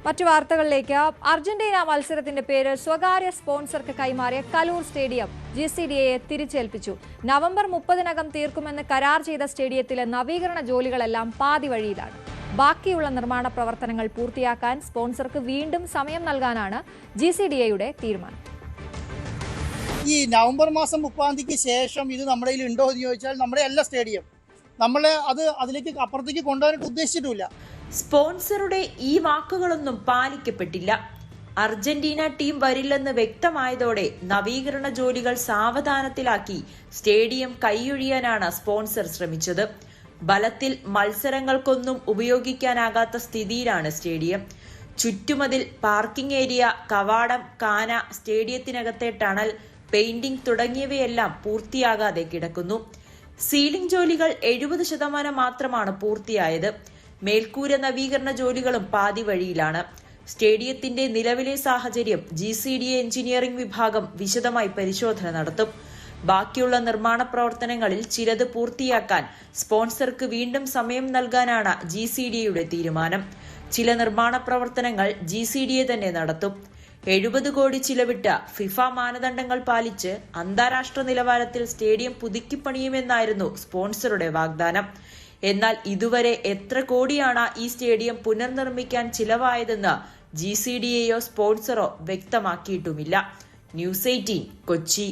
മറ്റു വാർത്തകളിലേക്ക്. അർജന്റീന മത്സരത്തിന്റെ പേര് സ്വകാര്യ സ്പോൺസർക്ക് കൈമാറിയ കലൂർ സ്റ്റേഡിയം GCDAയെ തിരിച്ചേൽപ്പിച്ചു. നവംബർ 30-നകം തീർക്കുമെന്ന് കരാർ ചെയ്ത സ്റ്റേഡിയത്തിലെ നവീകരണ ജോലികളെല്ലാം പാതി വഴിയിലാണ്. ബാക്കിയുള്ള നിർമ്മാണ പ്രവർത്തനങ്ങൾ പൂർത്തിയാക്കാൻ സ്പോൺസർക്ക് വീണ്ടും സമയം നൽകാനാണ് GCDAയുടെ തീരുമാനം. ഈ നവംബർ മാസം 30-ന് ശേഷം ഇത് നമ്മുടെ കയ്യിൽ ഉണ്ടോ എന്ന് ചോദിച്ചാൽ നമ്മുടെ എല്ലാ സ്റ്റേഡിയം അതിലേക്ക് അപ്പുറത്തേക്ക് കൊണ്ടുവരാനായിട്ട് ഉദ്ദേശിച്ചിട്ടില്ല. സ്പോൺസറുടെ ഈ വാക്കുകളൊന്നും പാലിക്കപ്പെട്ടില്ല. അർജന്റീന ടീം വരില്ലെന്ന് വ്യക്തമായതോടെ നവീകരണ ജോലികൾ സാവധാനത്തിലാക്കി സ്റ്റേഡിയം കൈയൊഴിയാനാണ് സ്പോൺസർ ശ്രമിച്ചത്. ബലത്തിൽ മത്സരങ്ങൾക്കൊന്നും ഉപയോഗിക്കാനാകാത്ത സ്ഥിതിയിലാണ് സ്റ്റേഡിയം. ചുറ്റുമതിൽ, പാർക്കിംഗ് ഏരിയ, കവാടം, കാന, സ്റ്റേഡിയത്തിനകത്തെ ടണൽ, പെയിന്റിംഗ് തുടങ്ങിയവയെല്ലാം പൂർത്തിയാകാതെ കിടക്കുന്നു. സീലിംഗ് ജോലികൾ 70% മാത്രമാണ് പൂർത്തിയായത്. മേൽക്കൂര നവീകരണ ജോലികളും പാതി വഴിയിലാണ്. സ്റ്റേഡിയത്തിന്റെ നിലവിലെ സാഹചര്യം GCDA എഞ്ചിനീയറിംഗ് വിഭാഗം വിശദമായി പരിശോധന നടത്തും. ബാക്കിയുള്ള നിർമ്മാണ പ്രവർത്തനങ്ങളിൽ ചിലത് പൂർത്തിയാക്കാൻ സ്പോൺസർക്ക് വീണ്ടും സമയം നൽകാനാണ് GCDAയുടെ തീരുമാനം. ചില നിർമ്മാണ പ്രവർത്തനങ്ങൾ GCDA തന്നെ നടത്തും. 70 കോടി ചിലവിട്ട് ഫിഫ മാനദണ്ഡങ്ങൾ പാലിച്ച് അന്താരാഷ്ട്ര നിലവാരത്തിൽ സ്റ്റേഡിയം പുതുക്കിപ്പണിയുമെന്നായിരുന്നു സ്പോൺസറുടെ വാഗ്ദാനം. എന്നാൽ ഇതുവരെ എത്ര കോടിയാണ് ഈ സ്റ്റേഡിയം പുനർനിർമ്മിക്കാൻ ചിലവായതെന്ന് GCDAയോ സ്പോൺസറോ വ്യക്തമാക്കിയിട്ടുമില്ല. News 18 കൊച്ചി.